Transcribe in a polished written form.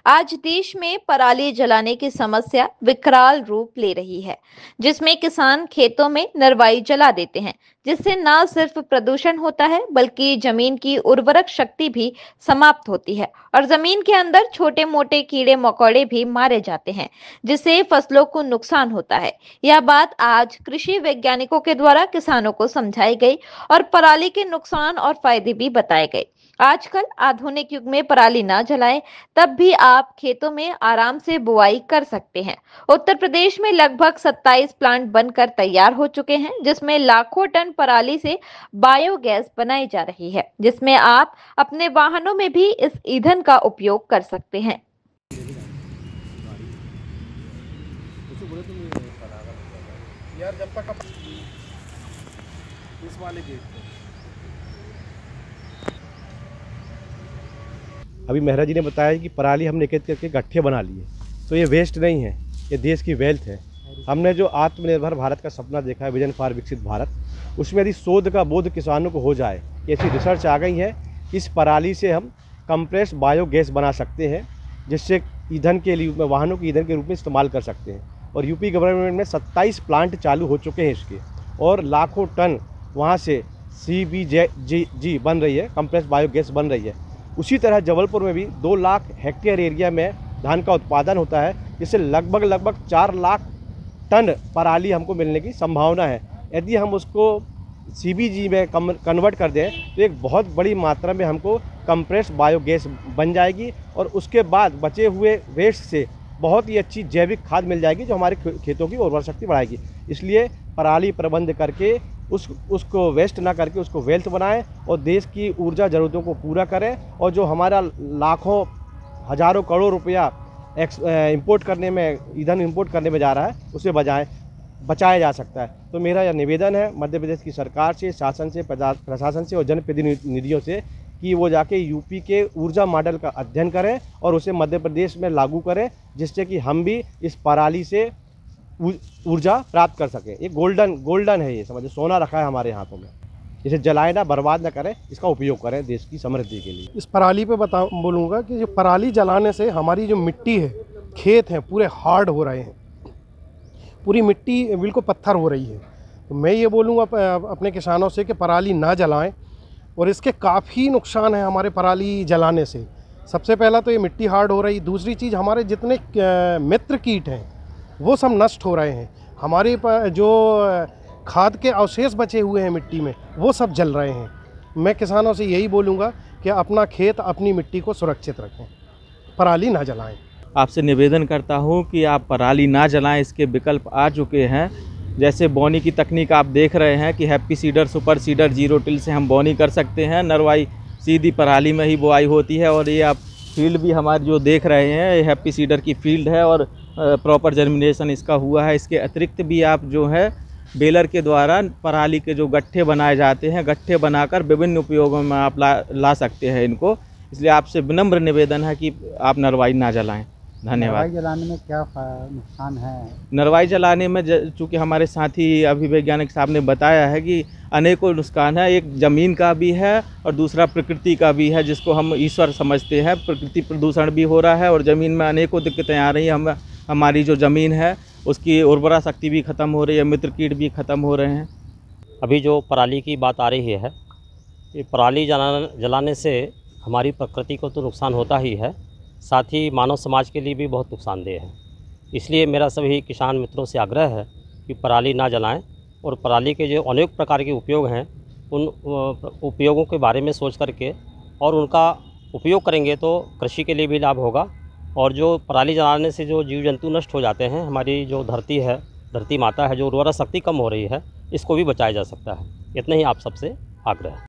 आज देश में पराली जलाने की समस्या विकराल रूप ले रही है, जिसमें किसान खेतों में नरवाई जला देते हैं, जिससे न सिर्फ प्रदूषण होता है बल्कि जमीन की उर्वरक शक्ति भी समाप्त होती है और जमीन के अंदर छोटे मोटे कीड़े मकोड़े भी मारे जाते हैं, जिससे फसलों को नुकसान होता है। यह बात आज कृषि वैज्ञानिकों के द्वारा किसानों को समझाई गई और पराली के नुकसान और फायदे भी बताए गए। आजकल आधुनिक युग में पराली ना जलाएं, तब भी आप खेतों में आराम से बुआई कर सकते हैं। उत्तर प्रदेश में लगभग 27 प्लांट बनकर तैयार हो चुके हैं, जिसमें लाखों टन पराली से बायोगैस बनाई जा रही है, जिसमें आप अपने वाहनों में भी इस ईंधन का उपयोग कर सकते हैं। यार जब तक इस वाले गेट पे अभी मेहरा जी ने बताया कि पराली हमने एकत्रित करके गट्ठे बना लिए, तो ये वेस्ट नहीं है, ये देश की वेल्थ है। हमने जो आत्मनिर्भर भारत का सपना देखा है, विजन फॉर विकसित भारत, उसमें यदि शोध का बोध किसानों को हो जाए, ऐसी रिसर्च आ गई है कि इस पराली से हम कंप्रेस्ड बायोगैस बना सकते हैं, जिससे ईंधन के लिए वाहनों के ईंधन के रूप में इस्तेमाल कर सकते हैं। और यूपी गवर्नमेंट में 27 प्लांट चालू हो चुके हैं इसके, और लाखों टन वहाँ से CBG बन रही है, कंप्रेस्ड बायोगैस बन रही है। उसी तरह जबलपुर में भी 2 लाख हेक्टेयर एरिया में धान का उत्पादन होता है, जिससे लगभग 4 लाख टन पराली हमको मिलने की संभावना है। यदि हम उसको CBG में कन्वर्ट कर दें तो एक बहुत बड़ी मात्रा में हमको कंप्रेस्ड बायोगैस बन जाएगी, और उसके बाद बचे हुए वेस्ट से बहुत ही अच्छी जैविक खाद मिल जाएगी, जो हमारे खेतों की उर्वरा शक्ति बढ़ाएगी। इसलिए पराली प्रबंध करके उसको वेस्ट ना करके उसको वेल्थ बनाएं और देश की ऊर्जा ज़रूरतों को पूरा करें, और जो हमारा लाखों हज़ारों करोड़ रुपया इंपोर्ट करने में, ईंधन इंपोर्ट करने में जा रहा है, उसे बचाया जा सकता है। तो मेरा यह निवेदन है मध्य प्रदेश की सरकार से, शासन से, प्रशासन से और जनप्रतिनिधियों से कि वो जाके यूपी के ऊर्जा मॉडल का अध्ययन करें और उसे मध्य प्रदेश में लागू करें, जिससे कि हम भी इस पराली से ऊर्जा प्राप्त कर सकें। ये गोल्डन है, ये समझिए सोना रखा है हमारे हाथों में। इसे जलाएं ना, बर्बाद ना करें, इसका उपयोग करें देश की समृद्धि के लिए। इस पराली पे बोलूँगा कि जो पराली जलाने से हमारी जो मिट्टी है, खेत हैं, पूरे हार्ड हो रहे हैं, पूरी मिट्टी बिल्कुल पत्थर हो रही है। तो मैं ये बोलूँगा अपने किसानों से कि पराली ना जलाएं, और इसके काफ़ी नुकसान है हमारे पराली जलाने से। सबसे पहला तो ये मिट्टी हार्ड हो रही, दूसरी चीज़ हमारे जितने मित्र कीट हैं वो सब नष्ट हो रहे हैं। हमारे जो खाद के अवशेष बचे हुए हैं मिट्टी में, वो सब जल रहे हैं। मैं किसानों से यही बोलूँगा कि अपना खेत, अपनी मिट्टी को सुरक्षित रखें, पराली ना जलाएं। आपसे निवेदन करता हूं कि आप पराली ना जलाएं। इसके विकल्प आ चुके हैं, जैसे बोनी की तकनीक आप देख रहे हैं कि happy seeder, super seeder, zero till से हम बोनी कर सकते हैं। नरवाई सीधी पराली में ही बुआई होती है, और ये आप फील्ड भी हमारी जो देख रहे हैं, ये हैप्पी सीडर की फील्ड है और प्रॉपर जर्मिनेशन इसका हुआ है। इसके अतिरिक्त भी आप जो है बेलर के द्वारा पराली के जो गट्ठे बनाए जाते हैं, गट्ठे बनाकर विभिन्न उपयोगों में आप ला सकते हैं इनको। इसलिए आपसे विनम्र निवेदन है कि आप नरवाई ना जलाएं। धन्यवाद। नरवाई जलाने में क्या नुकसान है? नरवाई जलाने में चूँकि हमारे साथी अभी वैज्ञानिक साहब ने बताया है कि अनेकों नुकसान है। एक ज़मीन का भी है और दूसरा प्रकृति का भी है, जिसको हम ईश्वर समझते हैं। प्रकृति प्रदूषण भी हो रहा है और ज़मीन में अनेकों दिक्कतें आ रही हैं। हमारी जो ज़मीन है उसकी उर्वरा शक्ति भी ख़त्म हो रही है, मित्र कीट भी ख़त्म हो रहे हैं। अभी जो पराली की बात आ रही है, ये पराली जलाने से हमारी प्रकृति को तो नुकसान होता ही है, साथ ही मानव समाज के लिए भी बहुत नुकसानदेह है। इसलिए मेरा सभी किसान मित्रों से आग्रह है कि पराली ना जलाएं, और पराली के जो अनेक प्रकार के उपयोग हैं, उन उपयोगों के बारे में सोच करके और उनका उपयोग करेंगे तो कृषि के लिए भी लाभ होगा। और जो पराली जलाने से जो जीव जंतु नष्ट हो जाते हैं, हमारी जो धरती है, धरती माता है, जो उर्वरा शक्ति कम हो रही है, इसको भी बचाया जा सकता है। इतना ही आप सबसे आग्रह है।